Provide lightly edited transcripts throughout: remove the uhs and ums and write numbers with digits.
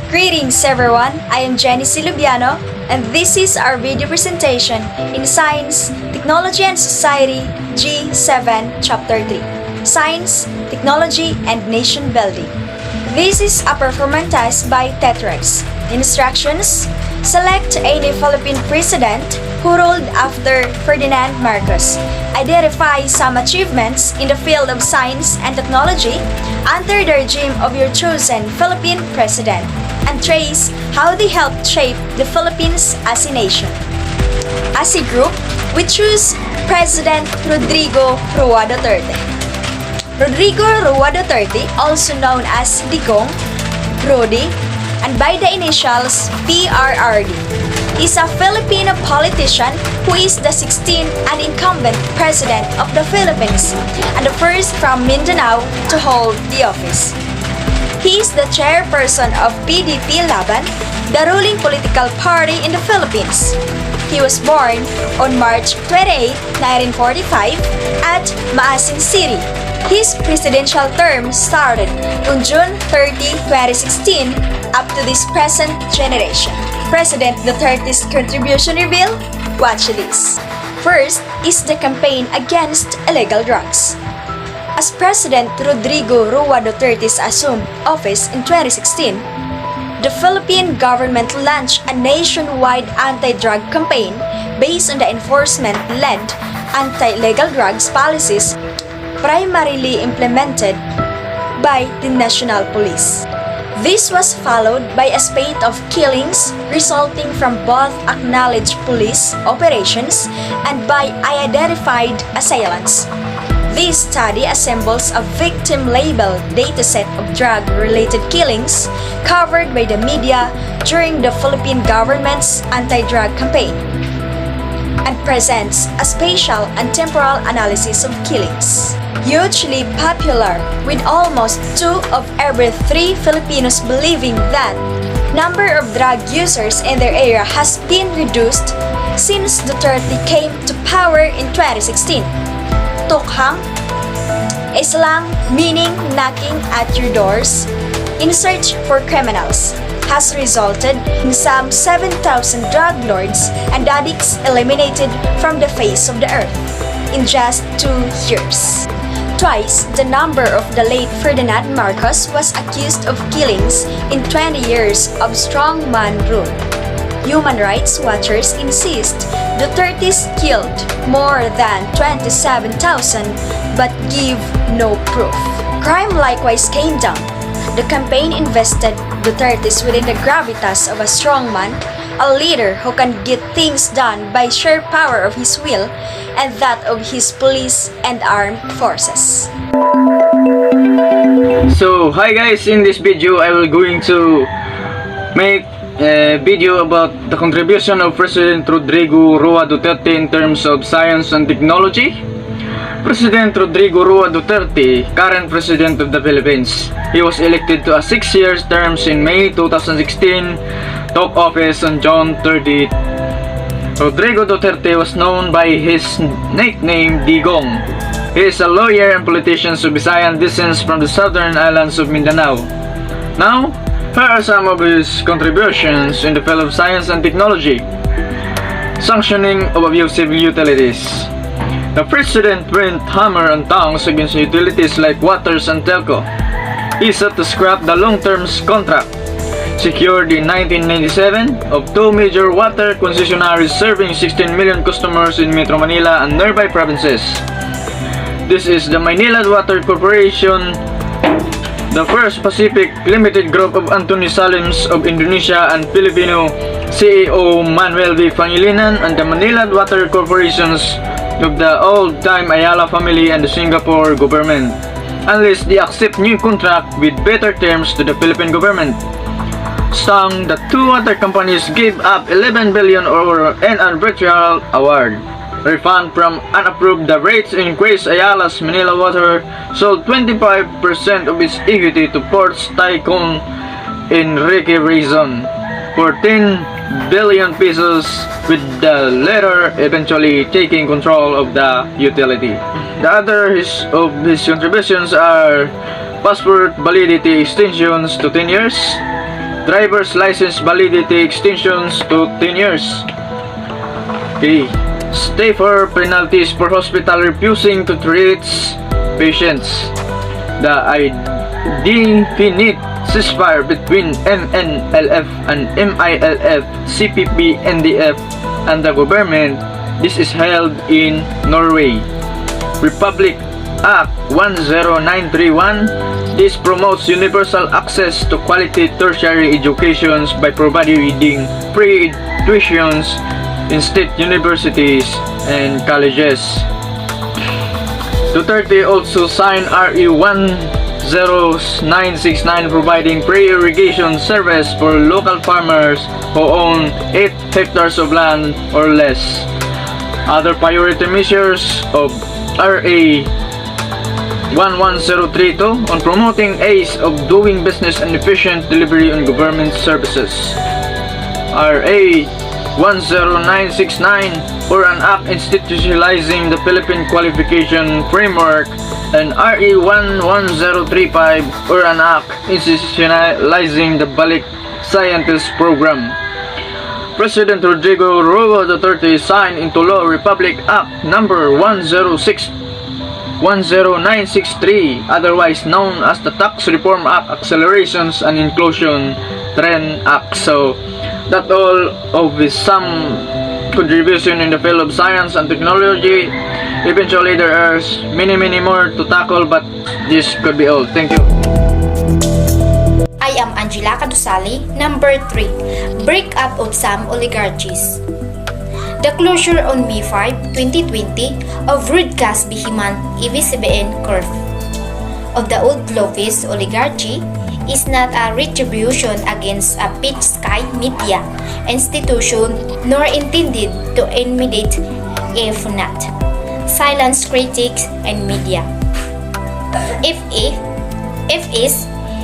Greetings everyone, I am Jenny Silubiano and this is our video presentation in Science, Technology and Society GE7 Chapter 3, Science, Technology and Nation Building. This is a performance test by TETRADS. Instructions: select any Philippine president who ruled after Ferdinand Marcos. Identify some achievements in the field of science and technology under the regime of your chosen Philippine president, and trace how they helped shape the Philippines as a nation. As a group, we choose President Rodrigo Roa Duterte. Rodrigo Roa Duterte, also known as Digong, Rodi, and by the initials PRRD, is a Filipino politician who is the 16th and incumbent president of the Philippines and the first from Mindanao to hold the office. He is the chairperson of PDP Laban, the ruling political party in the Philippines. He was born on March 28, 1945 at Maasin City. His presidential term started on June 30, 2016 up to this present generation. President Duterte's contribution reveal? Watch this. First is the campaign against illegal drugs. As President Rodrigo Roa Duterte assumed office in 2016, the Philippine government launched a nationwide anti-drug campaign based on the enforcement-led anti-illegal drugs policies primarily implemented by the National Police. This was followed by a spate of killings resulting from both acknowledged police operations and by identified assailants. This study assembles a victim-labeled dataset of drug-related killings covered by the media during the Philippine government's anti-drug campaign and presents a spatial and temporal analysis of killings. Hugely popular, with almost 2 of every 3 Filipinos believing that number of drug users in their area has been reduced since Duterte came to power in 2016. Tukhang, a slang meaning knocking at your doors in search for criminals, has resulted in some 7,000 drug lords and addicts eliminated from the face of the earth in just 2 years. Twice the number of the late Ferdinand Marcos was accused of killings in 20 years of strongman rule. Human rights watchers insist Duterte's killed more than 27,000 but give no proof. Crime likewise came down. The campaign invested Duterte's within the gravitas of a strongman, a leader who can get things done by sheer power of his will and that of his police and armed forces. So, hi guys, in this video I will going to make a video about the contribution of President Rodrigo Roa Duterte in terms of science and technology. President Rodrigo Roa Duterte, current President of the Philippines. He was elected to a 6-year term in May 2016, took office on June 30. Rodrigo Duterte was known by his nickname Digong. He is a lawyer and politician of Visayan descent from the southern islands of Mindanao. Now, here are some of his contributions in the field of science and technology. Sanctioning of abusive utilities. The President went hammer and tongs against utilities like waters and telco. He sought to scrap the long-term contract secured in 1997 of 2 major water concessionaires serving 16 million customers in Metro Manila and nearby provinces. This is the Manila Water Corporation, the First Pacific Limited Group of Anthony Salims of Indonesia and Filipino CEO Manuel V. Pangilinan, and the Manila Water Corporations of the old-time Ayala family and the Singapore government, unless they accept new contract with better terms to the Philippine government. Stung, the 2 water companies gave up 11 billion or an arbitral award. Refund from unapproved the rates increase. Ayala's Manila Water sold 25% of its equity to Ports Tycoon Enrique Rizon for 10 billion pesos, with the latter eventually taking control of the utility. The other of his contributions are passport validity extensions to 10 years, driver's license validity extensions to 10 years. Okay. Stay for penalties for hospital refusing to treat patients. The indefinite ceasefire between MNLF and MILF, CPP, NDF, and the government. This is held in Norway. Republic Act 10931. This promotes universal access to quality tertiary education by providing free tuitions in state universities and colleges. Duterte also signed RE 10969 providing free irrigation service for local farmers who own 8 hectares of land or less. Other priority measures of RA 11032 on promoting ease of doing business and efficient delivery on government services. RA 10969 or an act institutionalizing the Philippine Qualification Framework, and RE 11035 or an act institutionalizing the Balik Scientist Program. President Rodrigo Roa Duterte signed into law Republic Act number 10963, otherwise known as the Tax Reform Act Accelerations and Inclusion Trend Act. So that all of his some contribution in the field of science and technology. Eventually there are many more to tackle, but this could be all. Thank you. I am Angela Cadusali. Number 3. Breakup of some oligarchies. The closure on May 5, 2020 of broadcast behemoth ABS-CBN Corp of the old Lopez oligarchy is not a retribution against a Peach Sky media institution nor intended to intimidate, if not silence critics and media.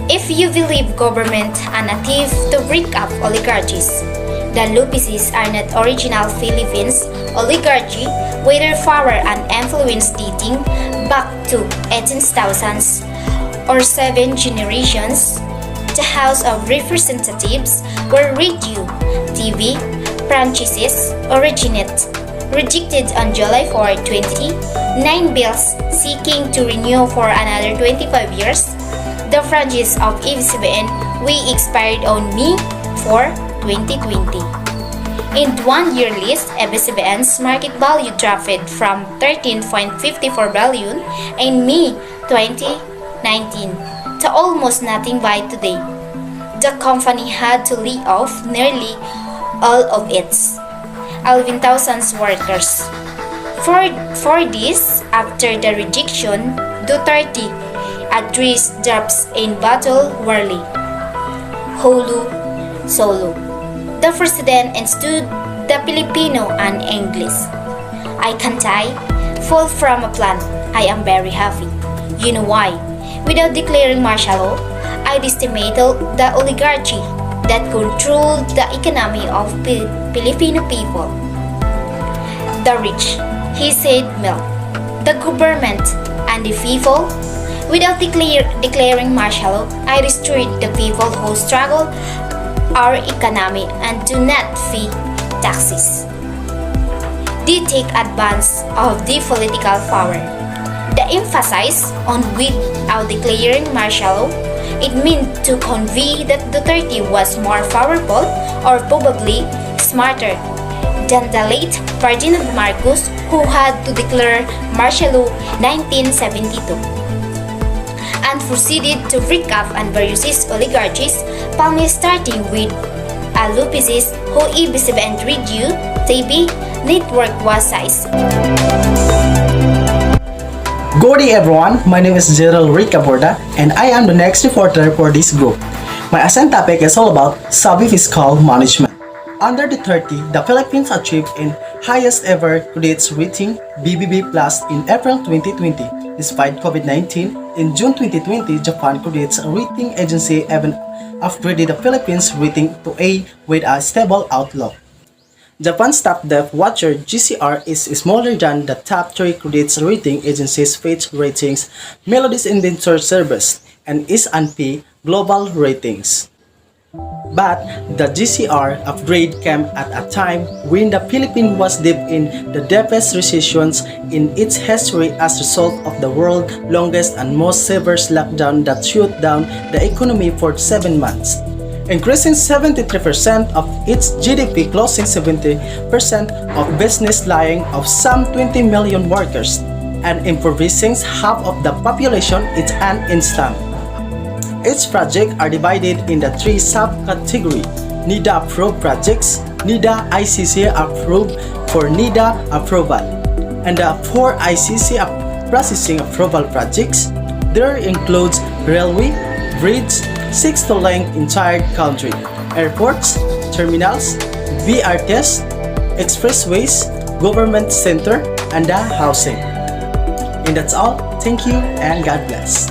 If you believe government are native to break up oligarchies, the Lopezes are not original Philippines oligarchy, whether power and influence dating back to 18,000s or 7 generations. The House of Representatives, where radio, TV, franchises originate, rejected on July 4, 2020, 9 bills seeking to renew for another 25 years. The franchise of ABS-CBN we expired on May 4, 2020. In 1 year list, ABS-CBN's market value dropped from 13.54 billion in May 2019 to almost nothing by today. The company had to lay off nearly all of its 11,000 workers. For this, after the rejection, Duterte addressed drops in battle warly. Holo Solo. The president understood the Filipino and English. I can't fall from a plan. I am very happy. You know why? Without declaring martial law, I decimated the oligarchy that controlled the economy of Filipino people. The rich, he said, milk the government and the people. Without declaring martial law, I restored the people who struggle our economy and do not pay taxes. They take advantage of the political power. The emphasis on without declaring martial law, it meant to convey that Duterte was more powerful or probably smarter than the late Ferdinand Marcos, who had to declare martial law 1972 and proceeded to break up and various oligarchies, finally starting with Lopezes, who ABS-CBN radio, TV, network was sized. Good day everyone, my name is Gerald Ricaborda and I am the next reporter for this group. My assigned topic is all about Sabi Fiscal Management. Under the 30, the Philippines achieved in highest ever credit rating BBB Plus in April 2020. Despite COVID-19, in June 2020, Japan Credit Rating Agency even upgraded the Philippines rating to A with a stable outlook. Japan's top debt watcher GCR is smaller than the top 3 credit rating agencies' Fitch Ratings, Moody's Inventory Service, and S&P Global Ratings. But the GCR upgrade came at a time when the Philippines was deep in the deepest recessions in its history as a result of the world's longest and most severe lockdown that shut down the economy for 7 months, increasing 73% of its GDP, closing 70% of business lying of some 20 million workers, and impoverishing half of the population in an instant. Each project are divided into 3 subcategories: NIDA approved projects, NIDA ICC approved for NIDA approval, and the 4 ICC processing approval projects. There includes railway, bridge, 6 to link entire country, airports, terminals, BRTs, expressways, government center, and the housing. And that's all. Thank you and God bless.